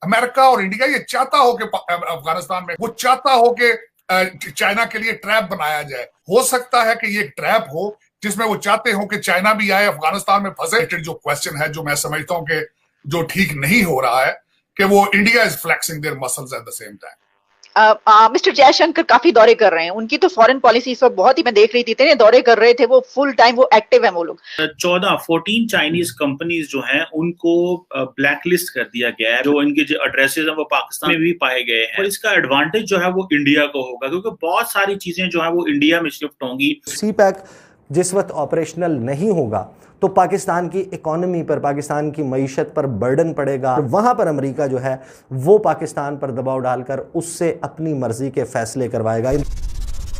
America और India ये चाहता हो कि अफगानिस्तान में वो चाहता हो कि चाइना के लिए ट्रैप बनाया जाए। हो सकता है कि ये एक ट्रैप हो जिसमें वो चाहते हो कि चाइना भी आए, अफगानिस्तान में फंसे। जो क्वेश्चन है जो मैं समझता हूं कि जो ठीक नहीं हो रहा है कि वो India is flexing their muscles at the same time. Mister Jaishankar काफी दौरे कर रहे हैं, उनकी तो फॉरेन पॉलिसी इस वक्त बहुत ही, मैं देख रही थी, इतने दौरे कर रहे थे, वो फुल टाइम वो एक्टिव है। वो लोग 14 चाइनीज कंपनीज जो हैं उनको ब्लैकलिस्ट कर दिया गया है। जो इनके जो एड्रेसेस हैं वो पाकिस्तान में भी पाए गए हैं और इसका एडवांटेज जो है वो इंडिया को होगा क्योंकि बहुत सारी चीजें जो है वो इंडिया में शिफ्ट होंगी। सीपैक जिस वक्त ऑपरेशनल नहीं होगा तो पाकिस्तान की इकोनॉमी पर, पाकिस्तान की मईशत पर बर्डन पड़ेगा। वहाँ पर अमेरिका जो है वो पाकिस्तान पर दबाव डालकर उससे अपनी मर्जी के फैसले करवाएगा।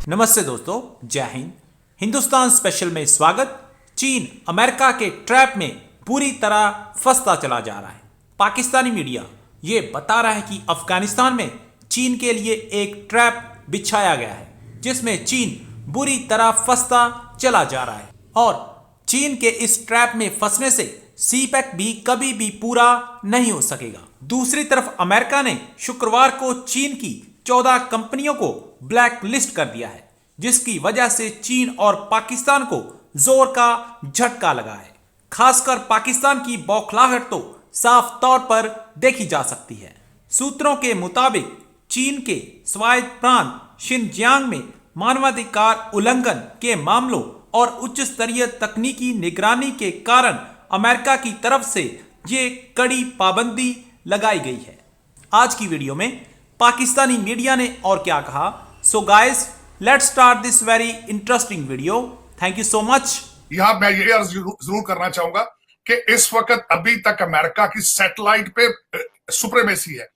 नमस्ते दोस्तों, जय हिंद। हिंदुस्तान स्पेशल में स्वागत। चीन अमेरिका के ट्रैप में पूरी तरह फंसता चला जा रहा है। पाकिस्तानी मीडिया ये बता रहा है कि अफगानिस्तान में चीन के लिए एक ट्रैप बिछाया गया है जिसमें चीन बुरी तरह फंसता चला जा रहा है और चीन के इस ट्रैप में फंसने से सीपैक भी कभी भी पूरा नहीं हो सकेगा। दूसरी तरफ अमेरिका ने शुक्रवार को चीन की 14 कंपनियों को ब्लैक लिस्ट कर दिया है जिसकी वजह से चीन और पाकिस्तान को जोर का झटका लगा है। खासकर पाकिस्तान की बौखलाहट तो साफ तौर पर देखी जा सकती है। सूत्रों के मुताबिक चीन के स्वायत्त प्रांत शिनजियांग में मानवाधिकार उल्लंघन के मामलों और उच्च स्तरीय तकनीकी निगरानी के कारण अमेरिका की तरफ से ये कड़ी पाबंदी लगाई गई है। आज की वीडियो में पाकिस्तानी मीडिया ने और क्या कहा, so guys let's start this very interesting video. Thank you so much. यहां मैं ये अर्ज जरूर करना चाहूंगा कि इस वक्त अभी तक अमेरिका की सैटेलाइट पे सुप्रीमेसी है।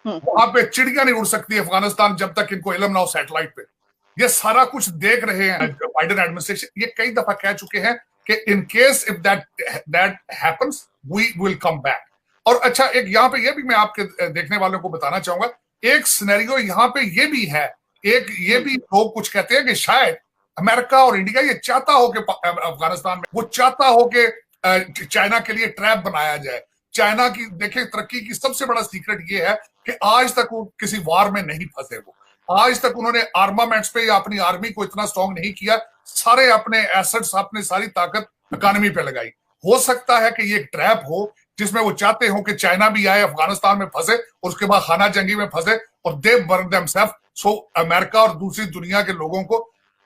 वहां पे चिड़िया नहीं उड़ सकती अफगानिस्तान जब तक इनको इल्म ना हो सैटेलाइट पे। ये सारा कुछ देख रहे हैं बाइडेन एडमिनिस्ट्रेशन। ये कई दफा कह चुके हैं कि in case if that happens we will come back. और अच्छा, एक यहाँ पे ये भी मैं आपके देखने वालों को बताना चाहूंगा, एक सिनेरियो यहाँ पे ये भी है। एक ये भी लोग कुछ कहते हैं कि शायद अमेरिका और इंडिया ये चाहता हो कि अफगानिस्तान में वो चाहता हो कि चाइना के लिए ट्रैप बनाया जाए। चाइना की देखिए तरक्की की सबसे बड़ा सीक्रेट ये है कि आज तक वो किसी वार में नहीं फंसे। वो आज तक उन्होंने आर्मामेंट्स पे या अपनी आर्मी को इतना स्ट्रॉन्ग नहीं किया। सारे अपने एसेट्स, अपने सारी ताकत इकोनॉमी पे लगाई। हो सकता है कि ये एक ट्रैप हो जिसमें वो चाहते हो कि चाइना भी आए, अफगानिस्तान में फंसे और उसके बाद खाना जंगी में फंसे और they burn themselves. So America और दूसरी दुनिया के लोगों को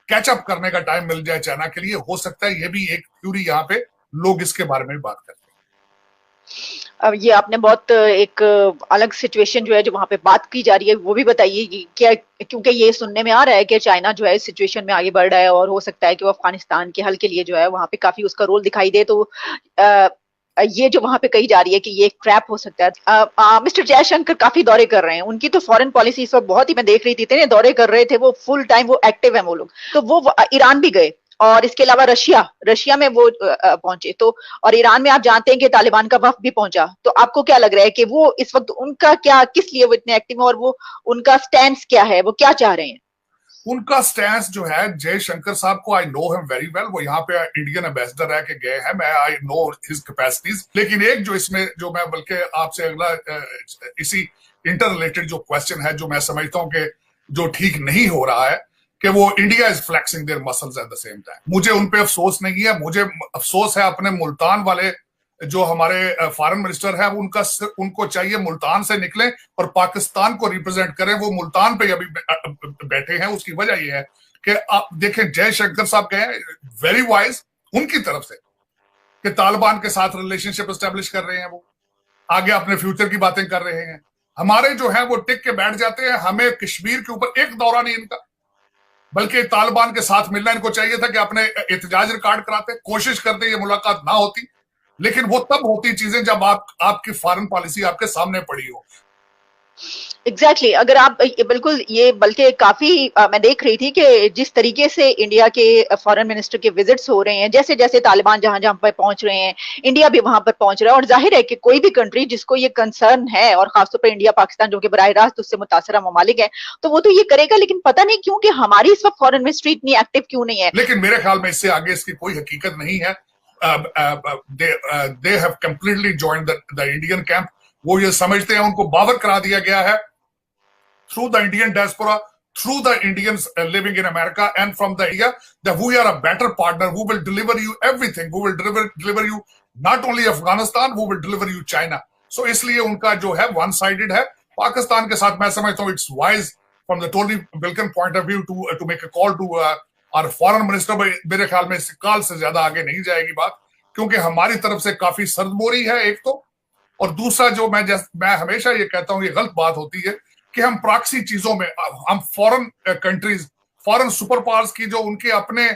कैचअप करने का टाइम मिल जाए चाइना के लिए। हो सकता है ये भी एक थ्योरी, यहाँ पे लोग इसके बारे में बात करते हैं। अब ये आपने बहुत एक अलग सिचुएशन जो है जो वहां पे बात की जा रही है वो भी बताइए कि क्या, क्योंकि ये सुनने में आ रहा है कि चाइना जो है इस सिचुएशन में आगे बढ़ रहा है और हो सकता है कि वो अफगानिस्तान के हल के लिए जो है वहां पे काफी उसका रोल दिखाई दे। तो ये जो वहां पे कही जा रही है कि ये एक ट्रैप हो सकता है। मिस्टर जयशंकर काफी दौरे कर रहे हैं, उनकी तो फॉरेन पॉलिसी इस वक्त बहुत ही, मैं देख रही थी, इतने दौरे कर रहे थे, वो फुल टाइम वो एक्टिव है। वो लोग तो वो ईरान भी गए और इसके अलावा रशिया में वो पहुंचे। तो और ईरान में आप जानते हैं कि तालिबान का वफ्द भी पहुंचा। तो आपको क्या लग रहा है कि वो इस वक्त उनका क्या, किस लिए वो इतने एक्टिव है और वो उनका स्टैंड क्या है, वो क्या चाह रहे हैं? उनका स्टैंड जो है, जयशंकर साहब को I know him very well. वो यहाँ पे इंडियन एम्बेसडर रह के गए हैं, मैं आई नो हिज कैपेसिटीज। लेकिन एक जो इसमें जो मैं बल्कि आपसे अगला इसी इंटर रिलेटेड जो क्वेश्चन है जो मैं समझता हूँ कि जो ठीक नहीं हो रहा है कि वो India is flexing their muscles at the same time. मुझे उन पे अफसोस नहीं है। मुझे अफसोस है अपने मुल्तान वाले जो हमारे फॉरेन मिनिस्टर है, उनको चाहिए मुल्तान से निकले और पाकिस्तान को रिप्रेजेंट करें। वो मुल्तान पे अभी बैठे हैं। उसकी वजह ये है कि आप देखें जयशंकर साहब गए वेरी वाइज उनकी तरफ से कि तालिबान के साथ रिलेशनशिप एस्टेब्लिश कर रहे हैं, वो आगे अपने फ्यूचर की बातें कर रहे हैं। हमारे जो है वो टिक के बैठ जाते हैं। हमें कश्मीर के ऊपर एक दौरा नहीं इनका, बल्कि तालिबान के साथ मिलना इनको चाहिए था कि अपने एहतजाज रिकॉर्ड कराते, कोशिश करते, ये मुलाकात ना होती। लेकिन वो तब होती चीजें जब आपकी फॉरेन पॉलिसी आपके सामने पड़ी हो। एग्जैक्टली अगर आप बिल्कुल ये, बल्कि काफी मैं देख रही थी कि जिस तरीके से इंडिया के फॉरेन मिनिस्टर के विजिट्स हो रहे हैं, जैसे जैसे तालिबान जहां जहां पर पहुंच रहे हैं, इंडिया भी वहां पर पहुंच रहा है। और जाहिर है कि कोई भी कंट्री जिसको ये कंसर्न है, और खासतौर पर इंडिया पाकिस्तान जो कि बराह रास्त उससे मुतासरा ममालिक है, तो वो तो ये करेगा। लेकिन पता नहीं क्यों कि हमारी इस वक्त फॉरेन मिनिस्ट्री इतनी एक्टिव क्यों नहीं है। लेकिन मेरे ख्याल में इससे आगे इसकी कोई हकीकत नहीं है। they have completely joined the Indian camp। वो ये समझते हैं, उनको बावर करा दिया गया है through the Indian diaspora, through the Indians living in America and from the India, that we are a better partner who will deliver you everything. Who will deliver you not only Afghanistan, who will deliver you China. So इसलिए उनका जो है one sided है. पाकिस्तान के साथ मैं समझता हूँ it's wise from the Tony Blinken point of view to make a call to our foreign minister. मेरे ख्याल में इस काल से ज्यादा आगे नहीं जाएगी बात, क्योंकि हमारी तरफ से काफी सर्दमोरी है एक तो, और दूसरा जो मैं हमेशा ये कहता हूँ, ये गलत बात होती है कि हम प्रॉक्सी चीजों में, हम foreign countries, foreign super powers की जो उनके अपने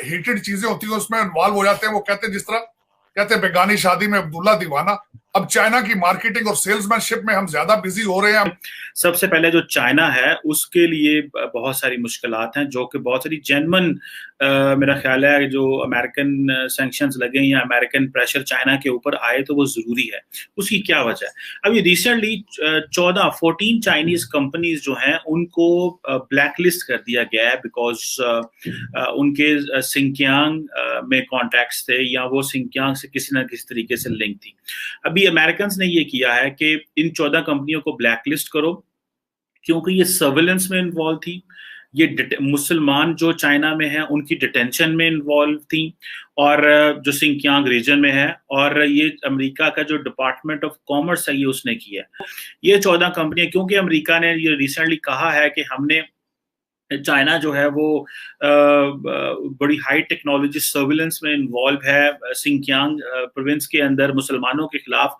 हेटेड चीजें होती हैं उसमें इन्वॉल्व हो जाते हैं. वो कहते हैं, जिस तरह कहते हैं बेगानी शादी में अब्दुल्ला दीवाना. अब चाइना की मार्केटिंग और सेल्समैनशिप में हम ज्यादा बिजी हो रहे हैं. सबसे पहले जो चाइना है उसके लिए बहुत सारी मुश्किलात हैं, जो कि बहुत सारी जेन्युइन, मेरा ख्याल है जो अमेरिकन सैंक्शंस लगे या अमेरिकन प्रेशर चाइना के ऊपर आए तो वो जरूरी है. उसकी क्या वजह है? अभी रिसेंटली 14 चाइनीज कंपनीज जो हैं उनको ब्लैकलिस्ट कर दिया गया है बिकॉज उनके सिंकियांग में कॉन्टैक्ट्स थे या वो सिंकियांग से किसी ना किसी तरीके से लिंक थी. अभी अमेरिकन ने ये किया है कि इन 14 कंपनियों को ब्लैकलिस्ट करो क्योंकि ये सर्विलेंस में इन्वॉल्व थी, ये मुसलमान जो चाइना में हैं उनकी डिटेंशन में इन्वॉल्व थी, और जो सिंकियांग रीजन में है, और ये अमेरिका का जो डिपार्टमेंट ऑफ कॉमर्स है ये उसने किया है. ये 14 कंपनियां, क्योंकि अमेरिका ने ये रिसेंटली कहा है कि हमने चाइना जो है वो बड़ी हाई टेक्नोलॉजी सर्विलेंस में इन्वॉल्व है सिंकियांग प्रोविंस के अंदर मुसलमानों के खिलाफ,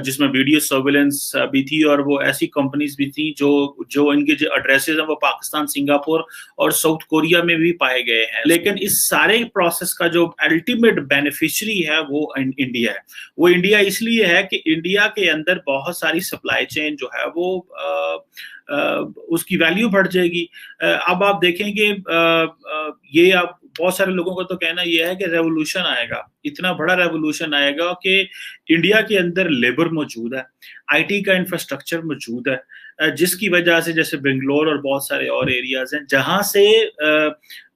जिसमें वीडियो सर्विलेंस भी थी, और वो ऐसी कंपनीज भी थी जो इनके जो एड्रेसेस हैं वो पाकिस्तान, सिंगापुर और साउथ कोरिया में भी पाए गए हैं. लेकिन इस सारे प्रोसेस का जो अल्टीमेट बेनिफिशियरी है वो इंडिया है. वो इंडिया इसलिए है कि इंडिया के अंदर बहुत सारी सप्लाई चेन जो है वो उसकी वैल्यू बढ़ जाएगी. अब आप देखेंगे ये आप बहुत सारे लोगों का तो कहना यह है कि रेवोल्यूशन आएगा, इतना बड़ा रेवोल्यूशन आएगा कि इंडिया के अंदर लेबर मौजूद है, आईटी का इंफ्रास्ट्रक्चर मौजूद है, जिसकी वजह से जैसे बेंगलोर और बहुत सारे और एरियाज हैं जहां से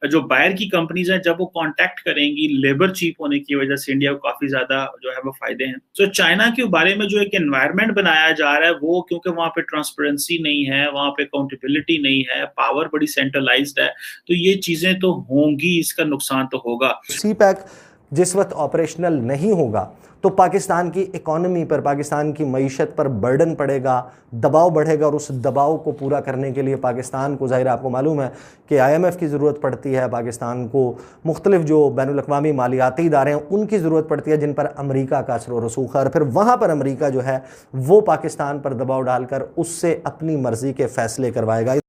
जो बाहर की कंपनीज हैं जब वो कांटेक्ट करेंगी, लेबर चीप होने की वजह से इंडिया को काफी ज्यादा जो है वो फायदे हैं. तो चाइना के बारे में जो एक एनवायरनमेंट बनाया जा रहा है वो, क्योंकि वहां पे ट्रांसपेरेंसी नहीं है, वहां पे अकाउंटेबिलिटी नहीं है, पावर बड़ी सेंट्रलाइज्ड है, तो ये चीजें तो होंगी, इसका नुकसान तो होगा. CPEC जिस वक्त ऑपरेशनल नहीं होगा तो पाकिस्तान की इकॉनमी पर, पाकिस्तान की मईशत पर बर्डन पड़ेगा, दबाव बढ़ेगा, और उस दबाव को पूरा करने के लिए पाकिस्तान को, ज़ाहिर आपको मालूम है कि IMF की ज़रूरत पड़ती है, पाकिस्तान को मुख्तलिफ जो बैनुल-अक़वामी मालियाती इदारे हैं उनकी ज़रूरत पड़ती है, जिन पर अमरीका का असर व रसूख है, और फिर वहाँ पर अमरीका जो है वो पाकिस्तान पर दबाव डालकर उससे अपनी मर्ज़ी के फ़ैसले करवाएगा.